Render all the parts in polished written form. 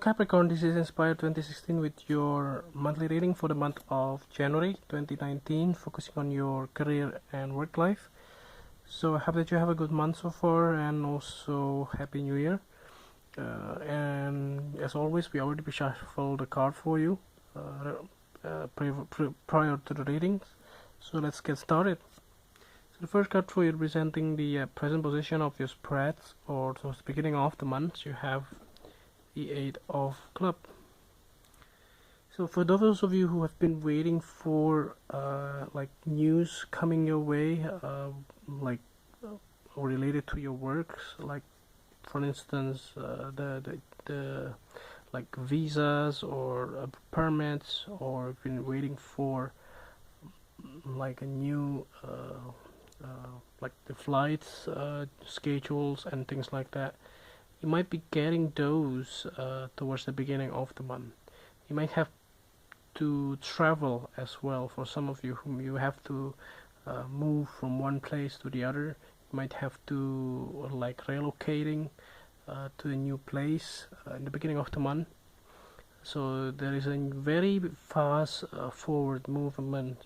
Capricorn, this is Inspired 2016 with your monthly reading for the month of January 2019, focusing on your career and work life. So I hope that you have a good month so far, and also Happy New Year. And as always, we already shuffled the card for you prior to the readings. So let's get started. So the first card for you representing the present position of your spreads, or towards the beginning of the month, you have the 8 of Club. So for those of you who have been waiting for like news coming your way, related to your works, like for instance the like visas or permits, or been waiting for like a new like the flights schedules and things like that, you might be getting those towards the beginning of the month. You might have to travel as well. For some of you whom you have to move from one place to the other, you might have to like relocating to a new place in the beginning of the month. So there is a very fast forward movement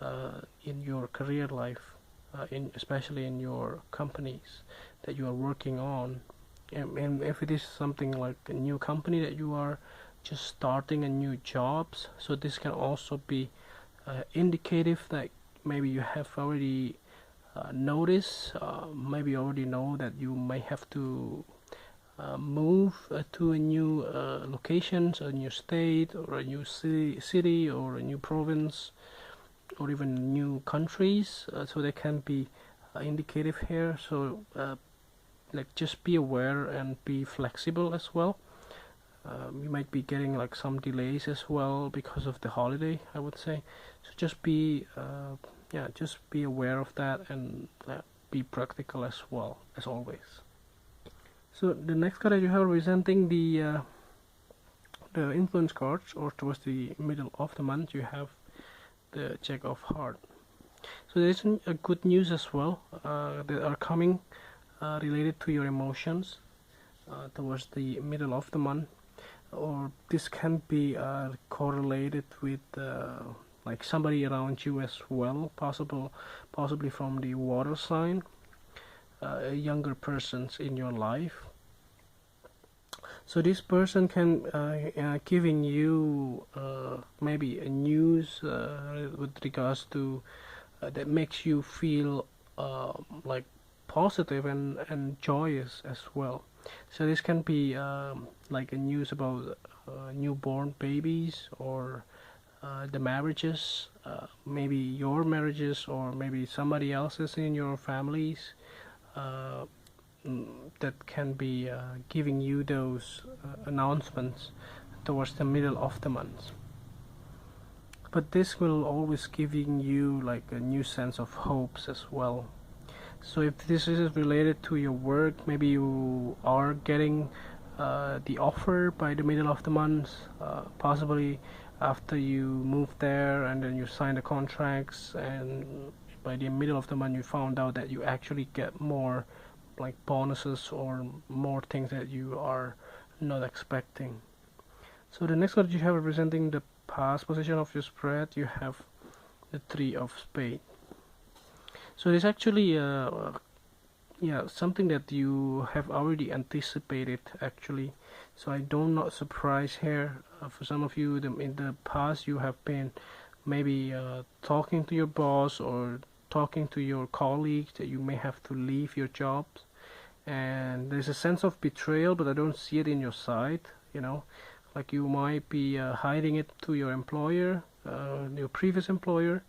in your career life, especially in your companies that you are working on. And if it is something like a new company that you are just starting a new jobs, so this can also be indicative that maybe you have already noticed, maybe you already know that you may have to move to a new location, a new state, or a new city, or a new province, or even new countries. So they can be indicative here. So like just be aware and be flexible as well. You might be getting like some delays as well because of the holiday, I would say. So just be just be aware of that, and be practical as well, as always. So the next card that you have representing the influence cards, or towards the middle of the month, you have the Jack of Hearts. So there is a good news as well that are coming related to your emotions towards the middle of the month, or this can be correlated with like somebody around you as well, possibly from the water sign, younger persons in your life. So this person can giving you maybe a news with regards to that makes you feel like positive and joyous as well. So this can be like a news about newborn babies, or the marriages, maybe your marriages, or maybe somebody else's in your families, that can be giving you those announcements towards the middle of the month. But this will always giving you like a new sense of hopes as well. So if this is related to your work, maybe you are getting the offer by the middle of the month, possibly after you move there and then you sign the contracts, and by the middle of the month you found out that you actually get more like bonuses or more things that you are not expecting. So the next card you have representing the past position of your spread, you have the 3 of Spades. So it's actually something that you have already anticipated actually. So I don't not surprise here. For some of you, in the past you have been maybe talking to your boss or talking to your colleagues that you may have to leave your jobs, and there's a sense of betrayal, but I don't see it in your side, like you might be hiding it to your employer, your previous employer,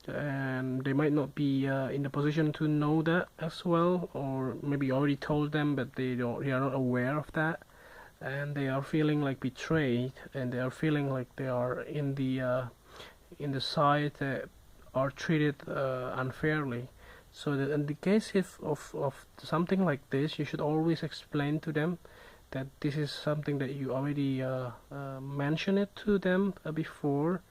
and they might not be in the position to know that as well, or maybe you already told them but they are not aware of that, and they are feeling like betrayed, and they are feeling like they are in the side that are treated unfairly. So that in the case of something like this, you should always explain to them that this is something that you already mentioned it to them before,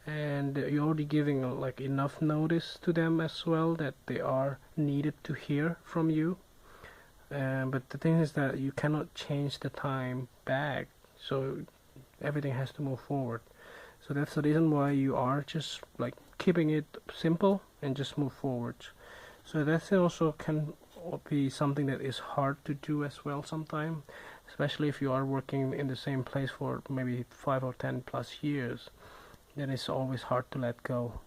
and you're already giving like enough notice to them as well that they are needed to hear from you. But the thing is that you cannot change the time back, so everything has to move forward. So that's the reason why you are just like keeping it simple and just move forward. So that's also can be something that is hard to do as well sometimes, especially if you are working in the same place for maybe 5 or 10 plus years. Then it's always hard to let go.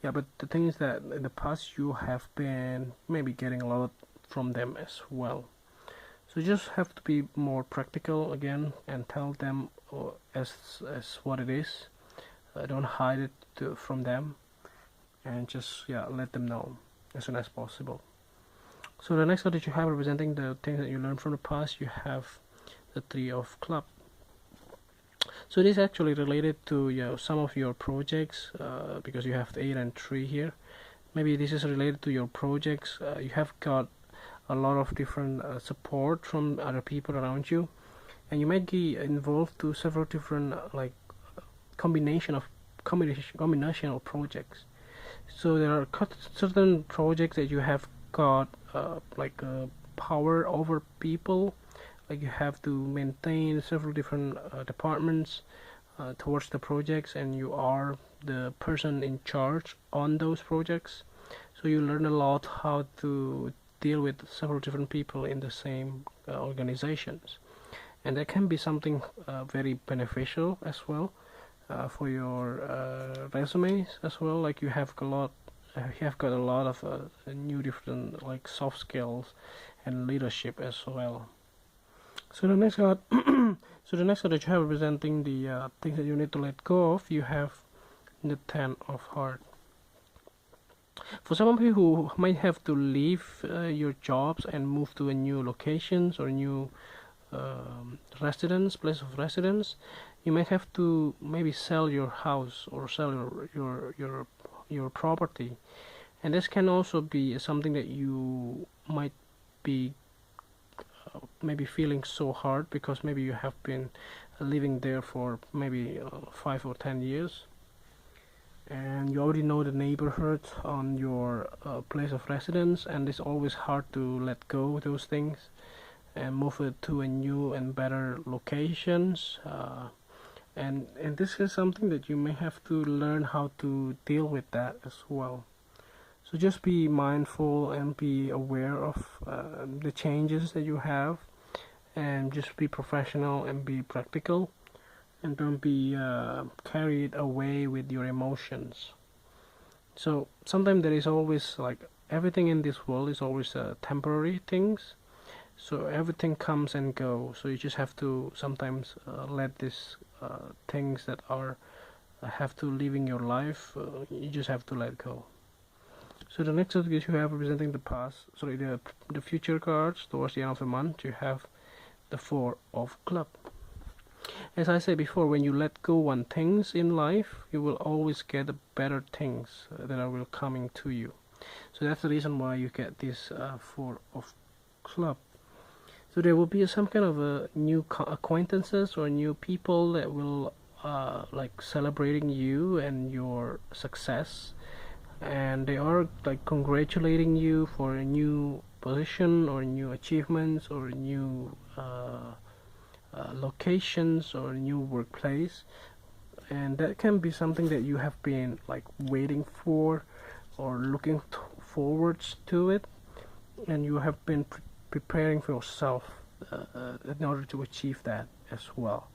Yeah, but the thing is that in the past you have been maybe getting a lot from them as well. So you just have to be more practical again and tell them as what it is. Don't hide it from them, and just let them know as soon as possible. So the next card that you have representing the things that you learned from the past, you have the Three of Clubs. So this is actually related to some of your projects because you have the 8 and 3 here. Maybe this is related to your projects. You have got a lot of different support from other people around you, and you might be involved to several different combination of projects. So there are certain projects that you have got power over people, like you have to maintain several different departments towards the projects, and you are the person in charge on those projects. So you learn a lot how to deal with several different people in the same organizations, and that can be something very beneficial as well for your resumes as well. Like you have got a lot of new different like soft skills and leadership as well. So the next card, so the next card that you have representing the things that you need to let go of, you have the Ten of Hearts. For some of you who might have to leave your jobs and move to a new locations or new place of residence, you might have to maybe sell your house or sell your property, and this can also be something that you might be maybe feeling so hard because maybe you have been living there for maybe 5 or 10 years, and you already know the neighborhood on your place of residence, and it's always hard to let go of those things and move it to a new and better locations, and this is something that you may have to learn how to deal with that as well. So just be mindful and be aware of the changes that you have, and just be professional and be practical, and don't be carried away with your emotions. So sometimes there is always like everything in this world is always temporary things, so everything comes and goes, so you just have to sometimes let these things that are have to live in your life, you just have to let go. So the next that you have representing the future cards towards the end of the month, you have the Four of Clubs. As I said before, when you let go one things in life, you will always get the better things that will coming to you. So that's the reason why you get this Four of Clubs. So there will be some kind of new acquaintances or new people that will like celebrating you and your success, and they are like congratulating you for a new position or new achievements or new locations or new workplace, and that can be something that you have been like waiting for or looking forwards to it, and you have been preparing for yourself in order to achieve that as well.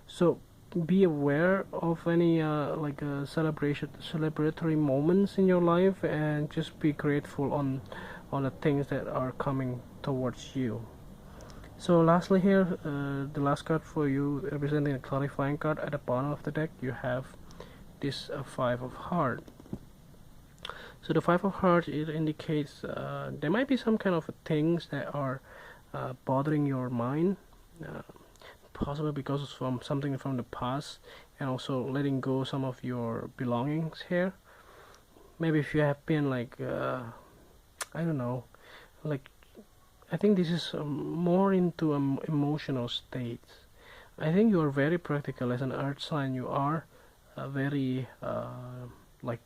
So be aware of any celebratory moments in your life, and just be grateful on the things that are coming towards you. So lastly here, the last card for you representing a clarifying card at the bottom of the deck, you have this Five of Hearts. So the Five of Hearts, it indicates there might be some kind of things that are bothering your mind, possibly because of something from the past, and also letting go some of your belongings here. Maybe if you have been like I don't know, like I think this is more into emotional states. I think you are very practical as an earth sign. You are very like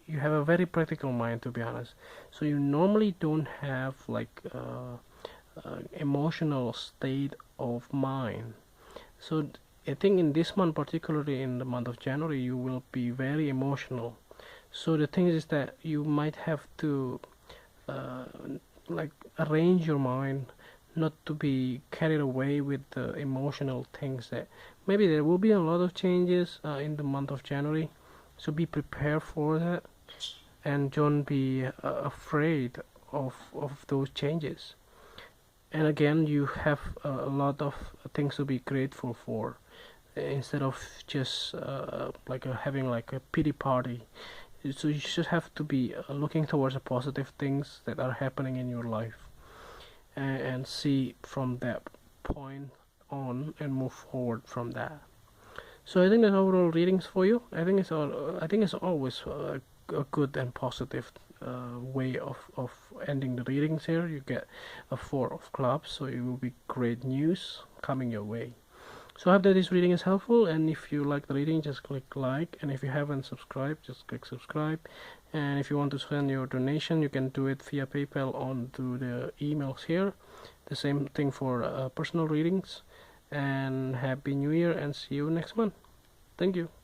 you have a very practical mind, to be honest. So you normally don't have like emotional state of mind. So I think in this month, particularly in the month of January, you will be very emotional. So the thing is that you might have to uh, like arrange your mind not to be carried away with the emotional things. That maybe there will be a lot of changes in the month of January, so be prepared for that and don't be afraid of those changes. And again, you have a lot of things to be grateful for instead of just having like a pity party. So you should have to be looking towards the positive things that are happening in your life, and see from that point on and move forward from that. So I think that's overall readings for you. I think it's always a good and positive way of ending the readings here. You get a 4 of clubs, so it will be great news coming your way. So I hope that this reading is helpful, and if you like the reading, just click like, and if you haven't subscribed, just click subscribe. And if you want to send your donation, you can do it via PayPal on to the emails here. The same thing for personal readings. And Happy New Year, and see you next month. Thank you.